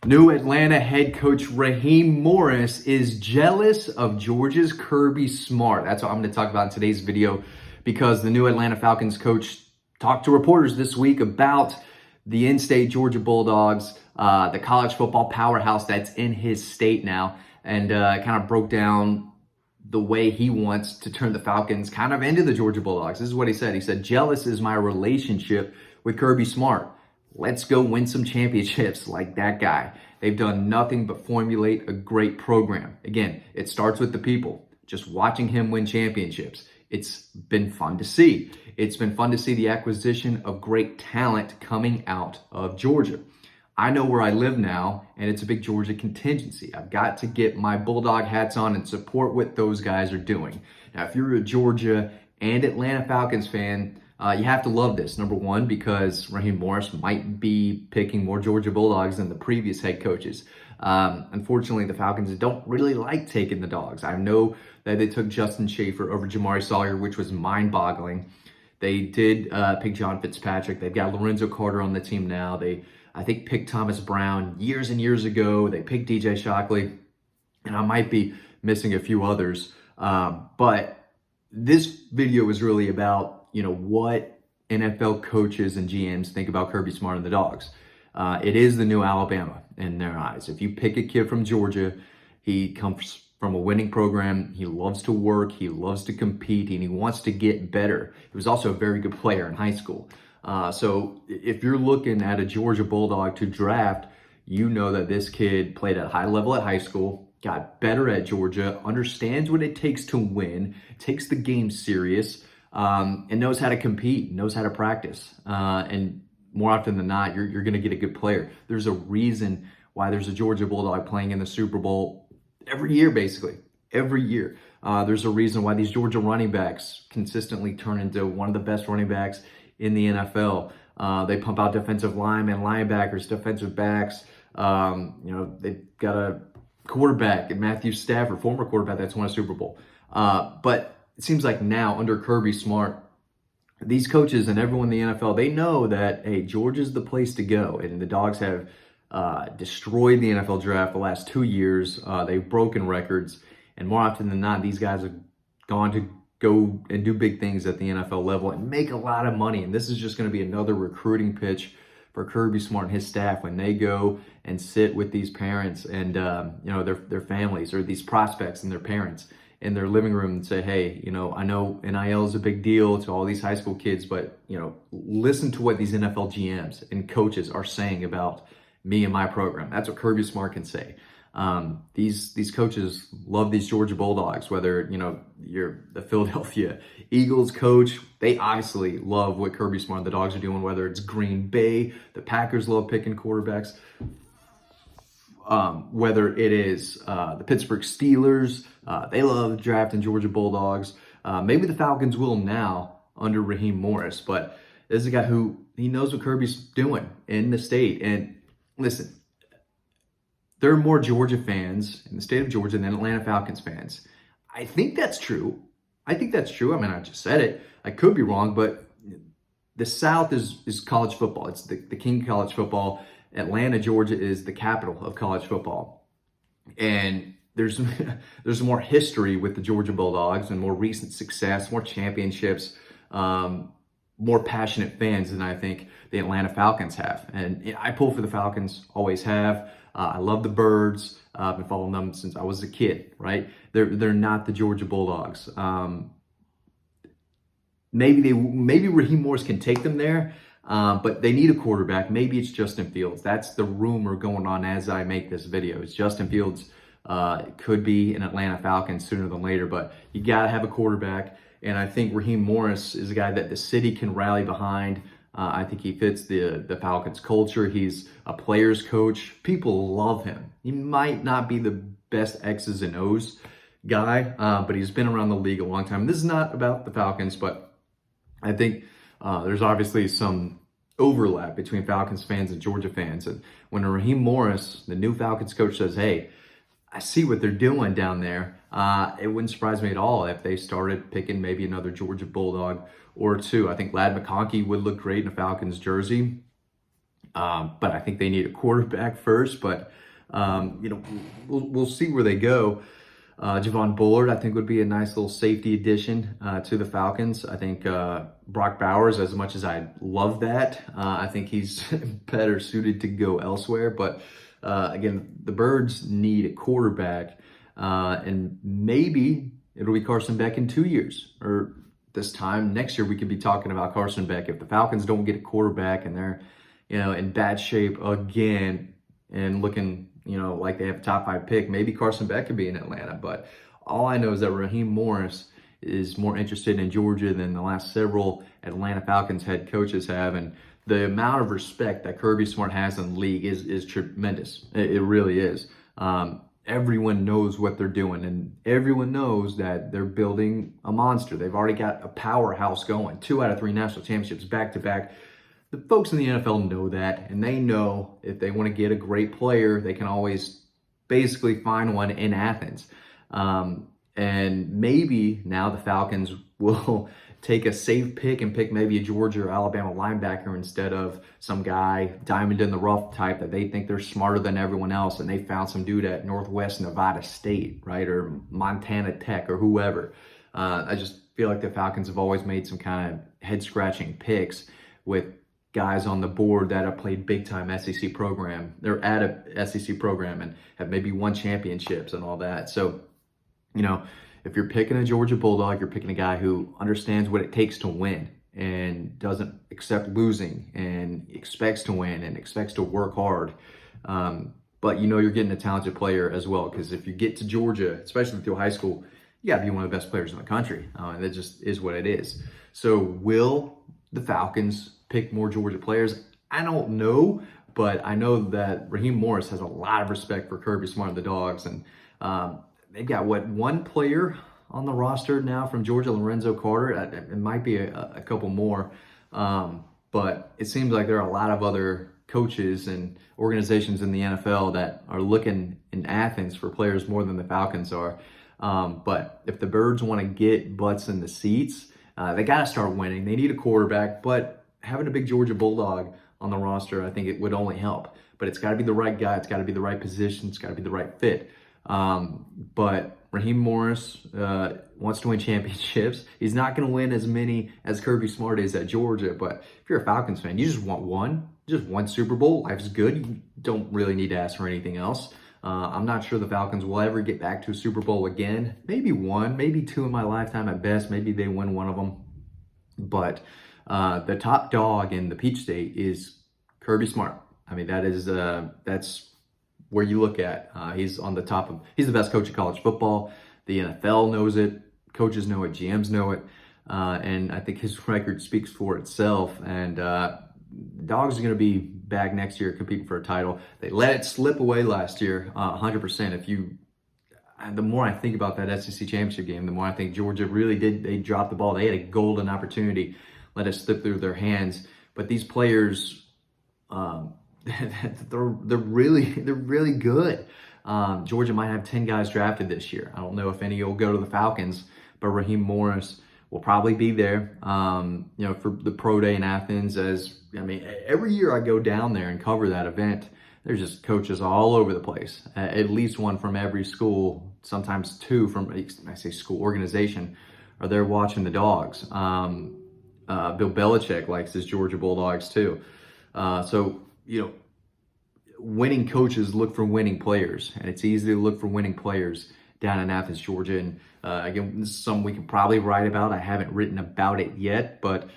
New Atlanta head coach Raheem Morris is jealous of Georgia's Kirby Smart. That's what I'm going to talk about in today's video, because the new Atlanta Falcons coach talked to reporters this week about the in-state Georgia Bulldogs, the college football powerhouse that's in his state now, and kind of broke down the way he wants to turn the Falcons kind of into the Georgia Bulldogs. This is what he said. He said, "Jealous is my relationship with Kirby Smart. Let's go win some championships like that guy. They've done nothing but formulate a great program." Again, it starts with the people. Just watching him win championships. It's been fun to see. It's been fun to see the acquisition of great talent coming out of Georgia. I know where I live now, and it's a big Georgia contingency. I've got to get my Bulldog hats on and support what those guys are doing. Now, if you're a Georgia and Atlanta Falcons fan, you have to love this. Number one, because Raheem Morris might be picking more Georgia Bulldogs than the previous head coaches. Unfortunately, the Falcons don't really like taking the dogs. I know that they took Justin Schaefer over Jamari Sawyer, which was mind-boggling. They did pick John Fitzpatrick. They've got Lorenzo Carter on the team now. They, I think, picked Thomas Brown years and years ago. They picked DJ Shockley, and I might be missing a few others. But this video is really about what NFL coaches and GMs think about Kirby Smart and the Dogs. It is the new Alabama in their eyes. If you pick a kid from Georgia, he comes from a winning program. He loves to work. He loves to compete, and he wants to get better. He was also a very good player in high school. So if you're looking at a Georgia Bulldog to draft, you know that this kid played at a high level at high school, got better at Georgia, understands what it takes to win, takes the game serious, and knows how to compete, knows how to practice. And more often than not, you're going to get a good player. There's a reason why there's a Georgia Bulldog playing in the Super Bowl every year, basically. Every year. There's a reason why these Georgia running backs consistently turn into one of the best running backs in the NFL. They pump out defensive linemen, linebackers, defensive backs. They've got a quarterback, Matthew Stafford, former quarterback that's won a Super Bowl. But it seems like now, under Kirby Smart, these coaches and everyone in the NFL, they know that, hey, Georgia's the place to go. And the Dogs have destroyed the NFL draft the last 2 years. They've broken records. And more often than not, these guys have gone to go and do big things at the NFL level and make a lot of money. And this is just going to be another recruiting pitch for Kirby Smart and his staff when they go and sit with these parents and their families, or these prospects and their parents in their living room, and say, hey, I know NIL is a big deal to all these high school kids, but listen to what these NFL GMs and coaches are saying about me and my program. That's what Kirby Smart can say. These coaches love these Georgia Bulldogs, whether you're the Philadelphia Eagles coach. They obviously love what Kirby Smart and the Dogs are doing, whether it's Green Bay, the Packers love picking quarterbacks, whether it is the Pittsburgh Steelers, they love drafting Georgia Bulldogs. Maybe the Falcons will now under Raheem Morris, but this is a guy who, he knows what Kirby's doing in the state. And listen, there are more Georgia fans in the state of Georgia than Atlanta Falcons fans. I think that's true. I mean, I just said it. I could be wrong, but the South is college football. It's the king of college football. Atlanta, Georgia is the capital of college football. And there's more history with the Georgia Bulldogs and more recent success, more championships, more passionate fans than I think the Atlanta Falcons have. And I pull for the Falcons, always have. I love the Birds. I've been following them since I was a kid, right? They're not the Georgia Bulldogs. Maybe Raheem Morris can take them there, but they need a quarterback. Maybe it's Justin Fields. That's the rumor going on as I make this video. It's Justin Fields. Could be an Atlanta Falcons sooner than later, but you got to have a quarterback. And I think Raheem Morris is a guy that the city can rally behind. I think he fits the Falcons culture. He's a player's coach. People love him. He might not be the best X's and O's guy, but he's been around the league a long time. This is not about the Falcons, but I think there's obviously some overlap between Falcons fans and Georgia fans. And when Raheem Morris, the new Falcons coach, says, hey, I see what they're doing down there, it wouldn't surprise me at all if they started picking maybe another Georgia Bulldog or two. I think Ladd McConkey would look great in a Falcons jersey. But I think they need a quarterback first. But we'll see where they go. Javon Bullard, I think, would be a nice little safety addition to the Falcons. I think Brock Bowers, as much as I love that, I think he's better suited to go elsewhere. But again, the Birds need a quarterback, and maybe it'll be Carson Beck in 2 years, or this time next year we could be talking about Carson Beck. If the Falcons don't get a quarterback and they're in bad shape again and looking like they have a top 5 pick, maybe Carson Beck could be in Atlanta. But all I know is that Raheem Morris is more interested in Georgia than the last several Atlanta Falcons head coaches have. And the amount of respect that Kirby Smart has in the league is tremendous. It really is. Everyone knows what they're doing, and everyone knows that they're building a monster. They've already got a powerhouse going. 2 out of 3 national championships back to back. The folks in the NFL know that, and they know if they want to get a great player, they can always basically find one in Athens. And maybe now the Falcons will take a safe pick and pick maybe a Georgia or Alabama linebacker instead of some guy, diamond in the rough type, that they think they're smarter than everyone else, and they found some dude at Northwest Nevada State, right, or Montana Tech or whoever. I just feel like the Falcons have always made some kind of head-scratching picks with guys on the board that have played big-time SEC program. They're at a SEC program and have maybe won championships and all that. So, if you're picking a Georgia Bulldog, you're picking a guy who understands what it takes to win and doesn't accept losing and expects to win and expects to work hard. But you're getting a talented player as well, because if you get to Georgia, especially through high school, you got to be one of the best players in the country. That just is what it is. So will the Falcons pick more Georgia players? I don't know, but I know that Raheem Morris has a lot of respect for Kirby Smart and the Dogs, and they've got one player on the roster now from Georgia, Lorenzo Carter. It might be a couple more, but it seems like there are a lot of other coaches and organizations in the NFL that are looking in Athens for players more than the Falcons are. But if the Birds want to get butts in the seats, they got to start winning. They need a quarterback, but having a big Georgia Bulldog on the roster, I think it would only help. But it's got to be the right guy. It's got to be the right position. It's got to be the right fit. But Raheem Morris wants to win championships. He's not going to win as many as Kirby Smart is at Georgia. But if you're a Falcons fan, you just want one Super Bowl. Life's good. You don't really need to ask for anything else. I'm not sure the Falcons will ever get back to a Super Bowl again. Maybe 1, maybe 2 in my lifetime at best. Maybe they win one of them. But the top dog in the Peach State is Kirby Smart. I mean, that's where you look at. He's on the top of. He's the best coach of college football. The NFL knows it. Coaches know it. GMs know it. And I think his record speaks for itself. And Dawg's going to be back next year competing for a title. They let it slip away last year, 100%. The more I think about that SEC championship game, the more I think Georgia really did. They dropped the ball. They had a golden opportunity, let it slip through their hands. But these players, they're really good. Georgia might have 10 guys drafted this year. I don't know if any will go to the Falcons, but Raheem Morris will probably be there, for the pro day in Athens. Every year I go down there and cover that event, there's just coaches all over the place. At least one from every school, sometimes 2 from, I say school, organization, are there watching the Dogs. Bill Belichick likes his Georgia Bulldogs too. Winning coaches look for winning players, and it's easy to look for winning players down in Athens, Georgia. And again, this is something we can probably write about. I haven't written about it yet, but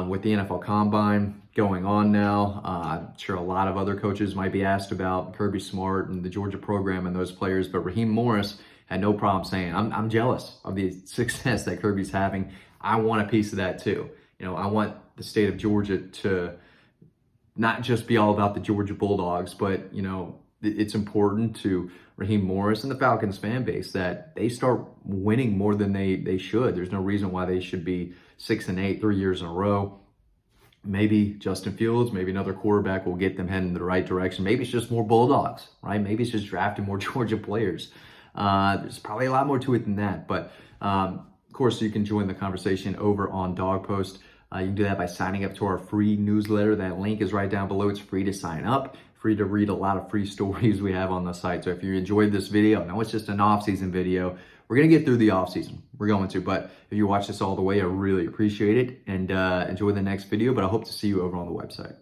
with the NFL Combine going on now, I'm sure a lot of other coaches might be asked about Kirby Smart and the Georgia program and those players. But Raheem Morris had no problem saying, I'm jealous of the success that Kirby's having. I want a piece of that too. I want the state of Georgia to not just be all about the Georgia Bulldogs, but, it's important to Raheem Morris and the Falcons fan base that they start winning more than they should. There's no reason why they should be 6-8 3 years in a row. Maybe Justin Fields, maybe another quarterback will get them heading in the right direction. Maybe it's just more Bulldogs, right? Maybe it's just drafting more Georgia players. There's probably a lot more to it than that. But, of course, you can join the conversation over on Dawg Post. You can do that by signing up to our free newsletter. That link is right down below. It's free to sign up, free to read a lot of free stories we have on the site. So if you enjoyed this video, I know it's just an off-season video. We're going to get through the off-season. We're going to. But if you watch this all the way, I really appreciate it. And enjoy the next video. But I hope to see you over on the website.